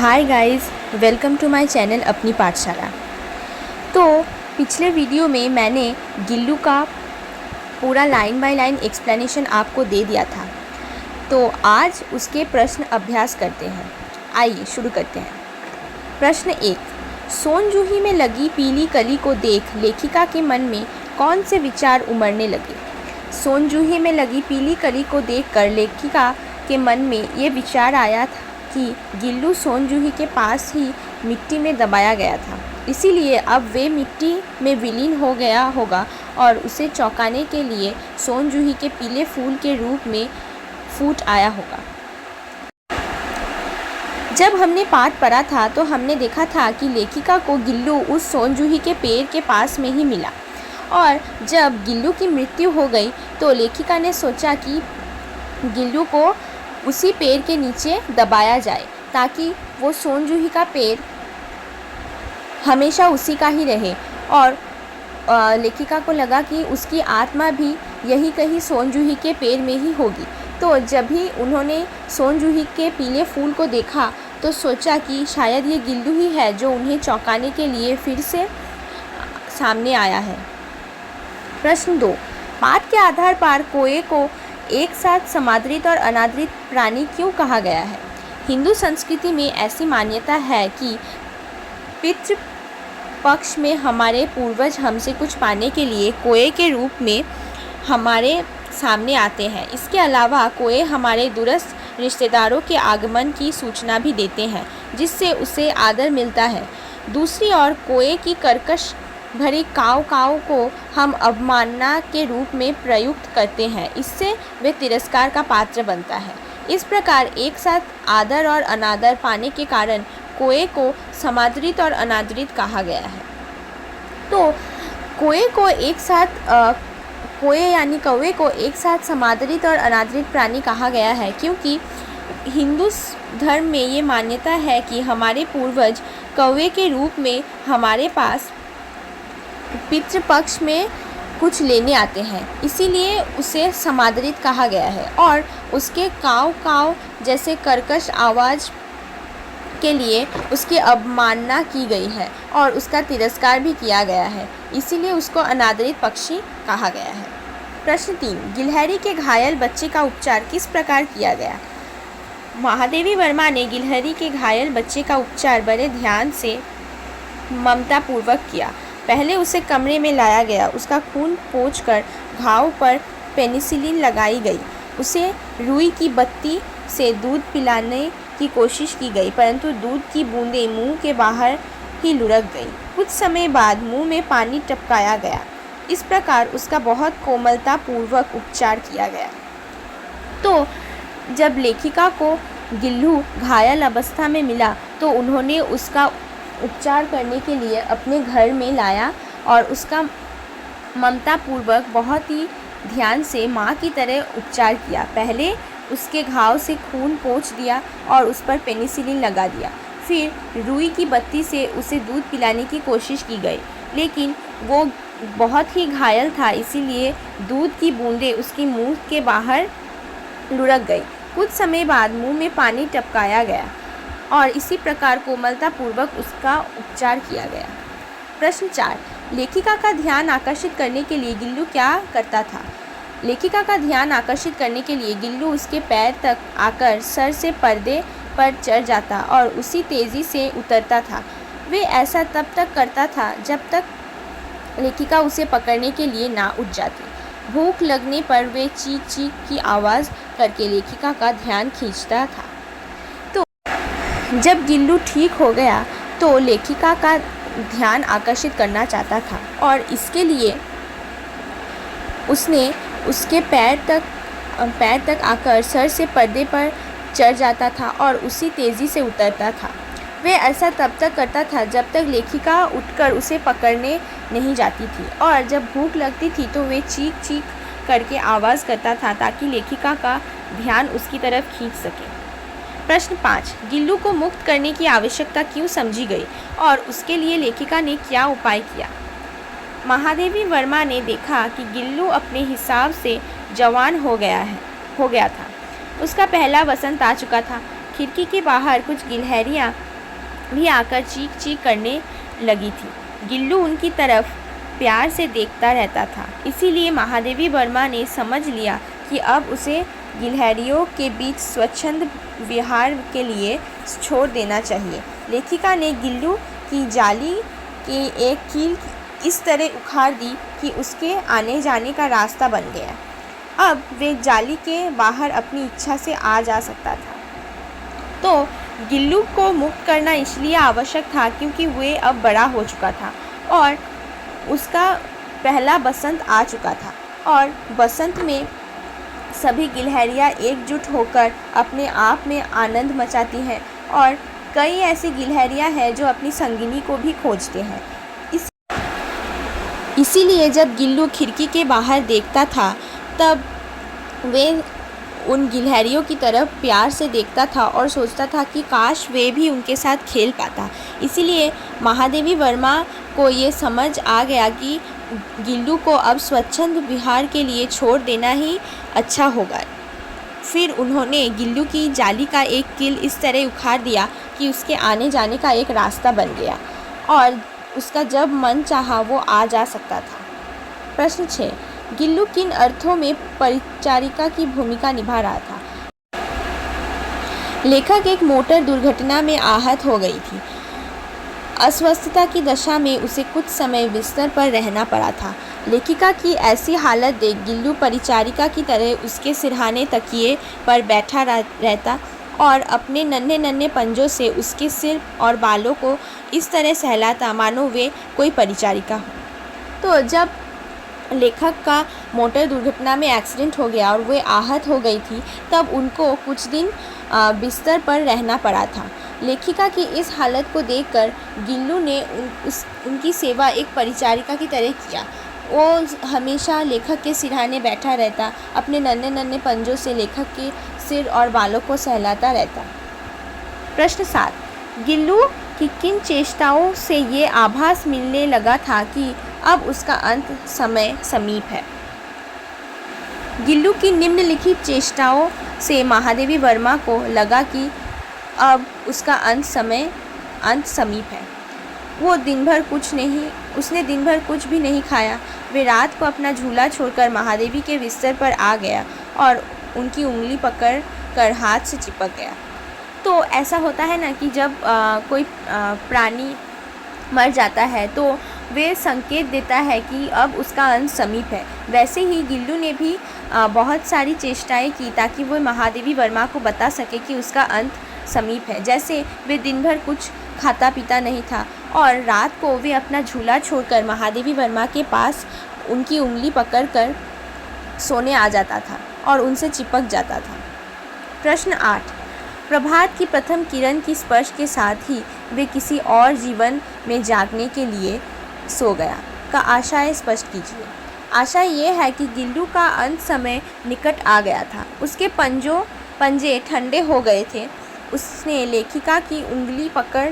Hi guys, welcome to my channel अपनी पाठशाला। तो पिछले वीडियो में मैंने गिल्लू का पूरा लाइन बाय लाइन एक्सप्लेनेशन आपको दे दिया था। तो आज उसके प्रश्न अभ्यास करते हैं। आइए शुरू करते हैं। प्रश्न 1, सोनजूही में लगी पीली कली को देख लेखिका के मन में कौन से विचार उमड़ने लगे। सोनजूही में लगी पीली कली को देखकर लेखिका के मन में ये विचार आया था कि गिल्लू सोनजूही के पास ही मिट्टी में दबाया गया था, इसीलिए अब वे मिट्टी में विलीन हो गया होगा और उसे चौंकाने के लिए सोनजूही के पीले फूल के रूप में फूट आया होगा। जब हमने पाठ पढ़ा था तो हमने देखा था कि लेखिका को गिल्लू उस सोनजूही के पेड़ के पास में ही मिला और जब गिल्लू की मृत्यु हो गई तो लेखिका ने सोचा कि गिल्लू को उसी पेड़ के नीचे दबाया जाए ताकि वो सोनजूही का पेड़ हमेशा उसी का ही रहे। और लेखिका को लगा कि उसकी आत्मा भी यही कहीं सोनजूही के पेड़ में ही होगी। तो जब भी उन्होंने सोनजूही के पीले फूल को देखा तो सोचा कि शायद ये गिल्लू ही है जो उन्हें चौंकाने के लिए फिर से सामने आया है। प्रश्न 2, पाठ के आधार पर कोए को एक साथ समादृत और अनादृत प्राणी क्यों कहा गया है। हिंदू संस्कृति में ऐसी मान्यता है कि पितृ पक्ष में हमारे पूर्वज हमसे कुछ पाने के लिए कोए के रूप में हमारे सामने आते हैं। इसके अलावा कोए हमारे दूरस्थ रिश्तेदारों के आगमन की सूचना भी देते हैं, जिससे उसे आदर मिलता है। दूसरी ओर कोए की कर्कश भरी काव काव को हम अवमानना के रूप में प्रयुक्त करते हैं, इससे वे तिरस्कार का पात्र बनता है। इस प्रकार एक साथ आदर और अनादर पाने के कारण कोए को समादृत और अनादृत कहा गया है। तो कोए को एक साथ कोए यानी कौवे को एक साथ समादृत और अनादृत प्राणी कहा गया है क्योंकि हिंदू धर्म में ये मान्यता है कि हमारे पूर्वज कौवे के रूप में हमारे पास पितृपक्ष में कुछ लेने आते हैं, इसीलिए उसे समादृत कहा गया है। और उसके काव काव जैसे कर्कश आवाज़ के लिए उसकी अवमानना की गई है और उसका तिरस्कार भी किया गया है, इसीलिए उसको अनादरित पक्षी कहा गया है। प्रश्न 3, गिलहरी के घायल बच्चे का उपचार किस प्रकार किया गया। महादेवी वर्मा ने गिलहरी के घायल बच्चे का उपचार बड़े ध्यान से ममतापूर्वक किया। पहले उसे कमरे में लाया गया, उसका खून पोंछकर घाव पर पेनिसिलिन लगाई गई, उसे रुई की बत्ती से दूध पिलाने की कोशिश की गई, परंतु दूध की बूंदें मुंह के बाहर ही लुढ़क गई। कुछ समय बाद मुंह में पानी टपकाया गया। इस प्रकार उसका बहुत कोमलतापूर्वक उपचार किया गया। तो जब लेखिका को गिल्लू घायल अवस्था में मिला तो उन्होंने उसका उपचार करने के लिए अपने घर में लाया और उसका ममतापूर्वक बहुत ही ध्यान से माँ की तरह उपचार किया। पहले उसके घाव से खून पोंछ दिया और उस पर पेनिसिलिन लगा दिया, फिर रुई की बत्ती से उसे दूध पिलाने की कोशिश की गई, लेकिन वो बहुत ही घायल था, इसीलिए दूध की बूंदें उसके मुंह के बाहर लुढ़क गई। कुछ समय बाद मुंह में पानी टपकाया गया और इसी प्रकार कोमलतापूर्वक उसका उपचार किया गया। प्रश्न 4, लेखिका का ध्यान आकर्षित करने के लिए गिल्लू क्या करता था। लेखिका का ध्यान आकर्षित करने के लिए गिल्लू उसके पैर तक आकर सर से पर्दे पर चढ़ जाता और उसी तेज़ी से उतरता था। वे ऐसा तब तक करता था जब तक लेखिका उसे पकड़ने के लिए ना उठ जाती। भूख लगने पर वे चीख चीख की आवाज़ करके लेखिका का ध्यान खींचता था। जब गिल्लू ठीक हो गया तो लेखिका का ध्यान आकर्षित करना चाहता था और इसके लिए उसने उसके पैर तक आकर सर से पर्दे पर चढ़ जाता था और उसी तेज़ी से उतरता था। वे ऐसा तब तक करता था जब तक लेखिका उठकर उसे पकड़ने नहीं जाती थी, और जब भूख लगती थी तो वे चीख चीख करके आवाज़ करता था ताकि लेखिका का ध्यान उसकी तरफ खींच सके। प्रश्न 5, गिल्लू को मुक्त करने की आवश्यकता क्यों समझी गई और उसके लिए लेखिका ने क्या उपाय किया। महादेवी वर्मा ने देखा कि गिल्लू अपने हिसाब से जवान हो गया था। उसका पहला वसंत आ चुका था। खिड़की के बाहर कुछ गिलहरियाँ भी आकर चीख चीख करने लगी थी। गिल्लू उनकी तरफ प्यार से देखता रहता था। इसीलिए महादेवी वर्मा ने समझ लिया कि अब उसे गिलहरियों के बीच स्वच्छंद विहार के लिए छोड़ देना चाहिए। लेखिका ने गिल्लू की जाली की एक कील इस तरह उखाड़ दी कि उसके आने जाने का रास्ता बन गया। अब वे जाली के बाहर अपनी इच्छा से आ जा सकता था। तो गिल्लू को मुक्त करना इसलिए आवश्यक था क्योंकि वे अब बड़ा हो चुका था और उसका पहला बसंत आ चुका था, और बसंत में सभी गिलहरियाँ एकजुट होकर अपने आप में आनंद मचाती हैं, और कई ऐसी गिलहरियाँ हैं जो अपनी संगिनी को भी खोजते हैं। इसीलिए जब गिल्लू खिड़की के बाहर देखता था तब वे उन गिलहरियों की तरफ प्यार से देखता था और सोचता था कि काश वे भी उनके साथ खेल पाता। इसीलिए महादेवी वर्मा को ये समझ आ गया कि गिल्लू को अब स्वच्छंद विहार के लिए छोड़ देना ही अच्छा होगा। फिर उन्होंने गिल्लू की जाली का एक कील इस तरह उखाड़ दिया कि उसके आने जाने का एक रास्ता बन गया और उसका जब मन चाहा वो आ जा सकता था। प्रश्न 6, गिल्लू किन अर्थों में परिचारिका की भूमिका निभा रहा था? लेखक एक मोटर दुर्घटना में आहत हो गई थी। अस्वस्थता की दशा में उसे कुछ समय बिस्तर पर रहना पड़ा था। लेखिका की ऐसी हालत देख गिल्लू परिचारिका की तरह उसके सिरहाने तकिए पर बैठा रहता और अपने नन्हे नन्हे पंजों से उसके सिर और बालों को इस तरह सहलाता मानो वे कोई परिचारिका हो। तो जब लेखक का मोटर दुर्घटना में एक्सीडेंट हो गया और वे आहत हो गई थी, तब उनको कुछ दिन बिस्तर पर रहना पड़ा था। लेखिका की इस हालत को देखकर गिल्लू ने उनकी सेवा एक परिचारिका की तरह किया। वो हमेशा लेखक के सिरहाने बैठा रहता, अपने नन्हे नन्हे पंजों से लेखक के सिर और बालों को सहलाता रहता। प्रश्न 7, गिल्लू की किन चेष्टाओं से ये आभास मिलने लगा था कि अब उसका अंत समय समीप है? गिल्लू की निम्नलिखित चेष्टाओं से महादेवी वर्मा को लगा कि अब उसका अंत समीप है। उसने दिन भर कुछ भी नहीं खाया। वे रात को अपना झूला छोड़कर महादेवी के बिस्तर पर आ गया और उनकी उंगली पकड़ कर हाथ से चिपक गया। तो ऐसा होता है ना कि जब कोई प्राणी मर जाता है तो वे संकेत देता है कि अब उसका अंत समीप है। वैसे ही गिल्लू ने भी बहुत सारी चेष्टाएं की ताकि वो महादेवी वर्मा को बता सके कि उसका अंत समीप है। जैसे वे दिन भर कुछ खाता पीता नहीं था और रात को वे अपना झूला छोड़कर महादेवी वर्मा के पास उनकी उंगली पकड़कर सोने आ जाता था और उनसे चिपक जाता था। प्रश्न 8, प्रभात की प्रथम किरण की स्पर्श के साथ ही वे किसी और जीवन में जागने के लिए सो गया का आशय स्पष्ट कीजिए। आशा ये है कि गिल्लू का अंत समय निकट आ गया था। उसके पंजे ठंडे हो गए थे। उसने लेखिका की उंगली पकड़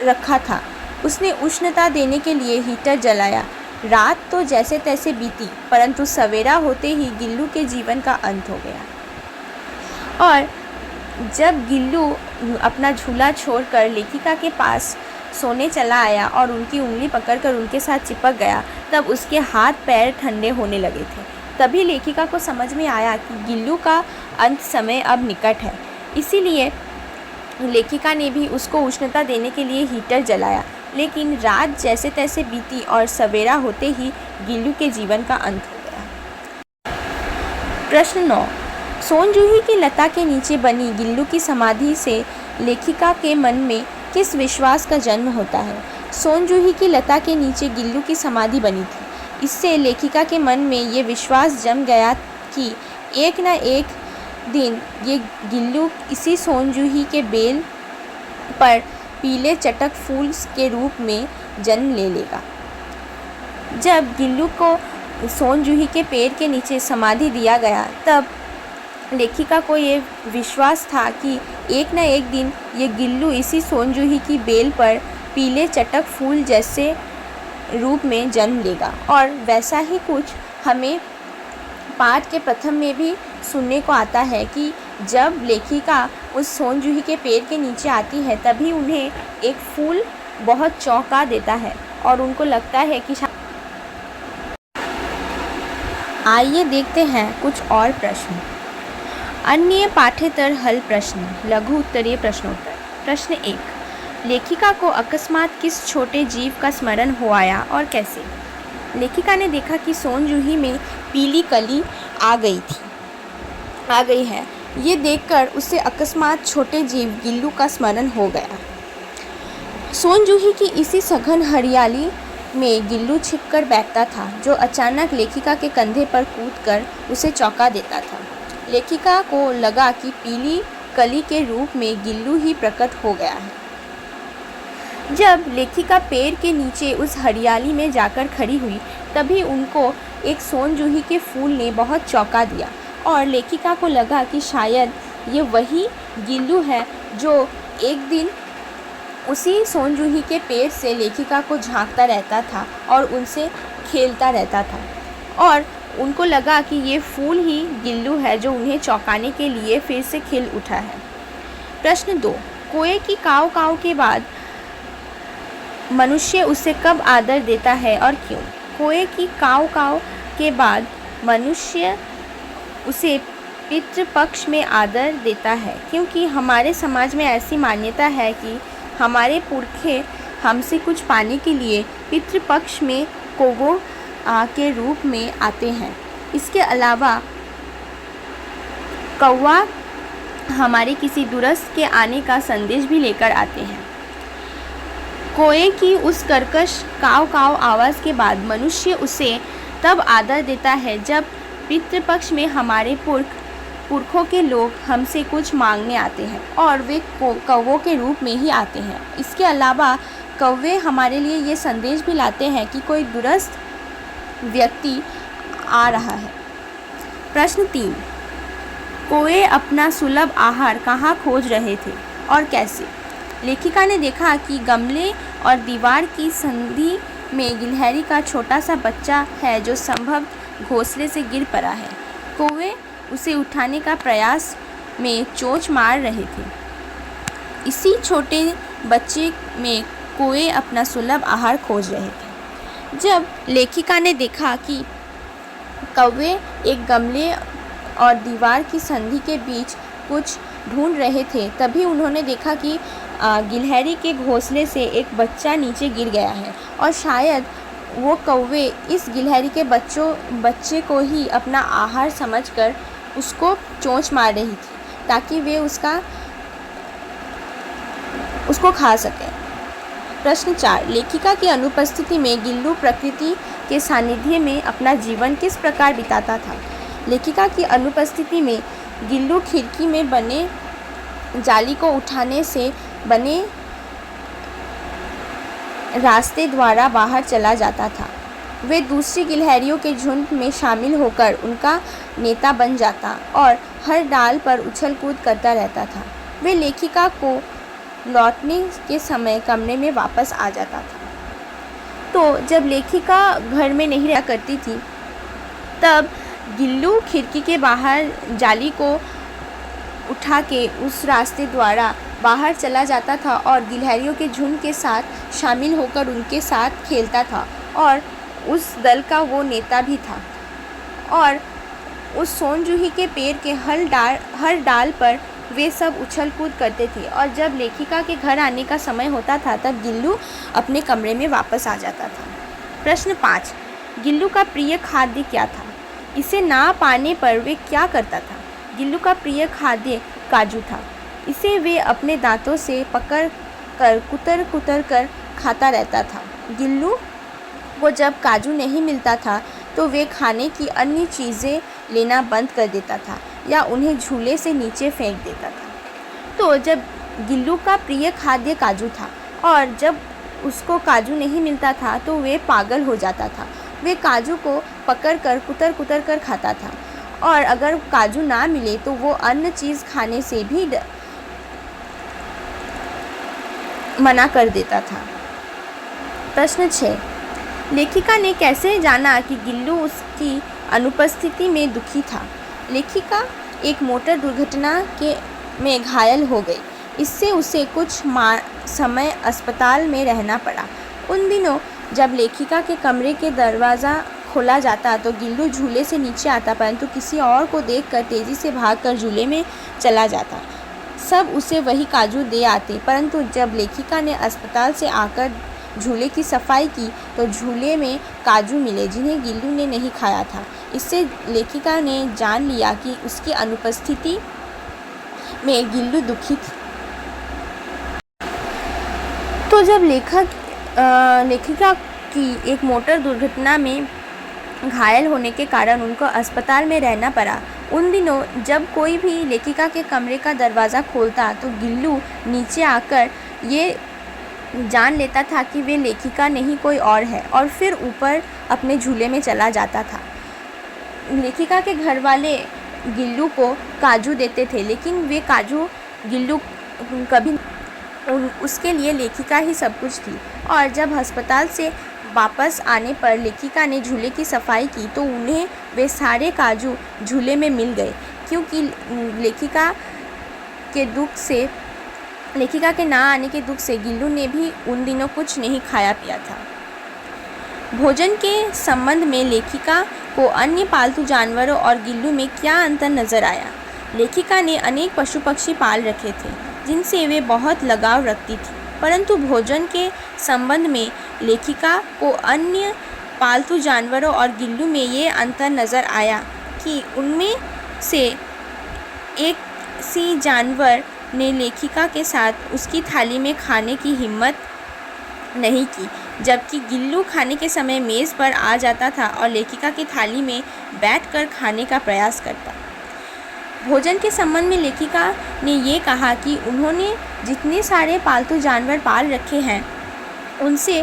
रखा था। उसने उष्णता देने के लिए हीटर जलाया। रात तो जैसे तैसे बीती, परंतु सवेरा होते ही गिल्लू के जीवन का अंत हो गया। और जब गिल्लू अपना झूला छोड़कर लेखिका के पास सोने चला आया और उनकी उंगली पकड़कर उनके साथ चिपक गया, तब उसके हाथ पैर ठंडे होने लगे थे। तभी लेखिका को समझ में आया कि गिल्लू का अंत समय अब निकट है। इसीलिए लेखिका ने भी उसको उष्णता देने के लिए हीटर जलाया। लेकिन रात जैसे तैसे बीती और सवेरा होते ही गिल्लू के जीवन का अंत हो गया। प्रश्न 9, सोनजूही की लता के नीचे बनी गिल्लू की समाधि से लेखिका के मन में किस विश्वास का जन्म होता है? सोनजूही की लता के नीचे गिल्लू की समाधि बनी थी। इससे लेखिका के मन में ये विश्वास जम गया कि एक न एक दिन ये गिल्लू इसी सोनजूही के बेल पर पीले चटक फूल के रूप में जन्म ले लेगा। जब गिल्लू को सोनजूही के पेड़ के नीचे समाधि दिया गया, तब लेखिका को ये विश्वास था कि एक न एक दिन ये गिल्लू इसी सोनजूही की बेल पर पीले चटक फूल जैसे रूप में जन्म लेगा। और वैसा ही कुछ हमें पाठ के प्रथम में भी सुनने को आता है कि जब लेखिका उस सोनजूही के पेड़ के नीचे आती है तभी उन्हें एक फूल बहुत चौंका देता है और उनको लगता है कि आइए देखते हैं कुछ और प्रश्न। अन्य पाठ्येतर हल प्रश्न, लघु उत्तरीय प्रश्नोत्तर। प्रश्न 1, लेखिका को अकस्मात किस छोटे जीव का स्मरण हो आया और कैसे? लेखिका ने देखा कि सोनजूही में पीली कली आ गई है। ये देखकर उसे अकस्मात छोटे जीव गिल्लू का स्मरण हो गया। सोनजूही की इसी सघन हरियाली में गिल्लू छिपकर बैठता था, जो अचानक लेखिका के कंधे पर कूदकर उसे चौंका देता था। लेखिका को लगा कि पीली कली के रूप में गिल्लू ही प्रकट हो गया है। जब लेखिका पेड़ के नीचे उस हरियाली में जाकर खड़ी हुई तभी उनको एक सोनजूही के फूल ने बहुत चौंका दिया और लेखिका को लगा कि शायद ये वही गिल्लू है जो एक दिन उसी सोनजूही के पेड़ से लेखिका को झांकता रहता था और उनसे खेलता रहता था, और उनको लगा कि ये फूल ही गिल्लू है जो उन्हें चौंकाने के लिए फिर से खिल उठा है। प्रश्न 2, कोए की काव काव के बाद मनुष्य उसे कब आदर देता है और क्यों? कोए की काव काव के बाद मनुष्य उसे पितृपक्ष में आदर देता है, क्योंकि हमारे समाज में ऐसी मान्यता है कि हमारे पुरखे हमसे कुछ पाने के लिए पितृपक्ष में कौवों के रूप में आते हैं। इसके अलावा कौवा हमारे किसी दूरस्थ के आने का संदेश भी लेकर आते हैं। कोए की उस कर्कश काव काव आवाज़ के बाद मनुष्य उसे तब आदर देता है जब पितृपक्ष में हमारे पुरखों के लोग हमसे कुछ मांगने आते हैं और वे कौवों के रूप में ही आते हैं। इसके अलावा कौवे हमारे लिए ये संदेश भी लाते हैं कि कोई दूरस्थ व्यक्ति आ रहा है। प्रश्न 3, कोए अपना सुलभ आहार कहाँ खोज रहे थे और कैसे? लेखिका ने देखा कि गमले और दीवार की संधि में गिलहरी का छोटा सा बच्चा है जो संभव घोंसले से गिर पड़ा है। कौवे उसे उठाने का प्रयास में चोंच मार रहे थे। इसी छोटे बच्चे में कोए अपना सुलभ आहार खोज रहे थे। जब लेखिका ने देखा कि कौवे एक गमले और दीवार की संधि के बीच कुछ ढूंढ रहे थे तभी उन्होंने देखा कि गिलहरी के घोंसले से एक बच्चा नीचे गिर गया है और शायद वो कौवे इस गिलहरी के बच्चे को ही अपना आहार समझकर उसको चोंच मार रही थी ताकि वे उसको खा सकें। प्रश्न 4, लेखिका की अनुपस्थिति में गिल्लू प्रकृति के सानिध्य में अपना जीवन किस प्रकार बिताता था? लेखिका की अनुपस्थिति में गिल्लू खिड़की में बने जाली को उठाने से बने रास्ते द्वारा बाहर चला जाता था। वे दूसरी गिलहरियों के झुंड में शामिल होकर उनका नेता बन जाता और हर डाल पर उछल कूद करता रहता था। वे लेखिका को लौटने के समय कमरे में वापस आ जाता था। तो जब लेखिका घर में नहीं रहा करती थी तब गिल्लू खिड़की के बाहर जाली को उठा के उस रास्ते द्वारा बाहर चला जाता था और गिलहरियों के झुंड के साथ शामिल होकर उनके साथ खेलता था और उस दल का वो नेता भी था। और उस सोनजूही के पेड़ के हर डाल पर वे सब उछल कूद करते थे और जब लेखिका के घर आने का समय होता था तब गिल्लू अपने कमरे में वापस आ जाता था। प्रश्न 5, गिल्लू का प्रिय खाद्य क्या था? इसे ना पाने पर वे क्या करता था? गिल्लू का प्रिय खाद्य काजू था। इसे वे अपने दांतों से पकड़ कर कुतर कर खाता रहता था। गिल्लू को जब काजू नहीं मिलता था तो वे खाने की अन्य चीज़ें लेना बंद कर देता था या उन्हें झूले से नीचे फेंक देता था। तो जब गिल्लू का प्रिय खाद्य काजू था और जब उसको काजू नहीं मिलता था तो वे पागल हो जाता था। वे काजू को पकड़ कर कुतर कर खाता था और अगर काजू ना मिले तो वो अन्य चीज़ खाने से भी मना कर देता था। प्रश्न 6, लेखिका ने कैसे जाना कि गिल्लू उसकी अनुपस्थिति में दुखी था? लेखिका एक मोटर दुर्घटना के में घायल हो गई। इससे उसे कुछ समय अस्पताल में रहना पड़ा। उन दिनों जब लेखिका के कमरे के दरवाज़ा खोला जाता तो गिल्लू झूले से नीचे आता, परंतु किसी और को देखकर तेज़ी से भागकर झूले में चला जाता। सब उसे वही काजू दे आते, परंतु जब लेखिका ने अस्पताल से आकर झूले की सफाई की तो झूले में काजू मिले जिन्हें गिल्लू ने नहीं खाया था। इससे लेखिका ने जान लिया कि उसकी अनुपस्थिति में गिल्लू दुखी थी। तो जब लेखिका की एक मोटर दुर्घटना में घायल होने के कारण उनको अस्पताल में रहना पड़ा। उन दिनों जब कोई भी लेखिका के कमरे का दरवाज़ा खोलता तो गिल्लू नीचे आकर ये जान लेता था कि वे लेखिका नहीं कोई और है, और फिर ऊपर अपने झूले में चला जाता था। लेखिका के घर वाले गिल्लू को काजू देते थे, लेकिन वे काजू गिल्लू कभी उसके लिए लेखिका ही सब कुछ थी। और जब अस्पताल से वापस आने पर लेखिका ने झूले की सफाई की तो उन्हें वे सारे काजू झूले में मिल गए, क्योंकि लेखिका के ना आने के दुख से गिल्लू ने भी उन दिनों कुछ नहीं खाया पिया था। भोजन के संबंध में लेखिका को अन्य पालतू जानवरों और गिल्लू में क्या अंतर नज़र आया? लेखिका ने अनेक पशु पक्षी पाल रखे थे जिनसे वे बहुत लगाव रखती थी, परंतु भोजन के संबंध में लेखिका को अन्य पालतू जानवरों और गिल्लू में ये अंतर नज़र आया कि उनमें से एक सी जानवर ने लेखिका के साथ उसकी थाली में खाने की हिम्मत नहीं की, जबकि गिल्लू खाने के समय मेज़ पर आ जाता था और लेखिका की थाली में बैठकर खाने का प्रयास करता। भोजन के संबंध में लेखिका ने ये कहा कि उन्होंने जितने सारे पालतू जानवर पाल रखे हैं उनसे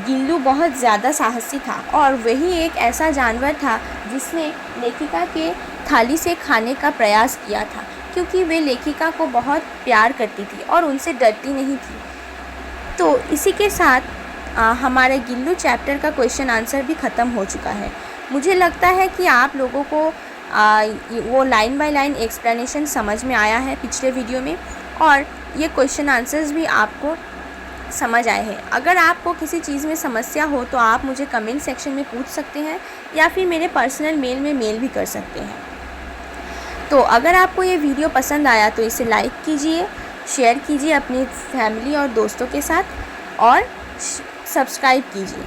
गिल्लू बहुत ज़्यादा साहसी था, और वही एक ऐसा जानवर था जिसने लेखिका के थाली से खाने का प्रयास किया था, क्योंकि वे लेखिका को बहुत प्यार करती थी और उनसे डरती नहीं थी। तो इसी के साथ हमारे गिल्लू चैप्टर का क्वेश्चन आंसर भी ख़त्म हो चुका है। मुझे लगता है कि आप लोगों को वो लाइन बाय लाइन एक्सप्लेनेशन समझ में आया है पिछले वीडियो में, और ये क्वेश्चन आंसर्स भी आपको समझ आए हैं। अगर आपको किसी चीज़ में समस्या हो तो आप मुझे कमेंट सेक्शन में पूछ सकते हैं या फिर मेरे पर्सनल मेल में मेल भी कर सकते हैं। तो अगर आपको ये वीडियो पसंद आया तो इसे लाइक कीजिए, शेयर कीजिए अपनी फैमिली और दोस्तों के साथ, और सब्सक्राइब कीजिए।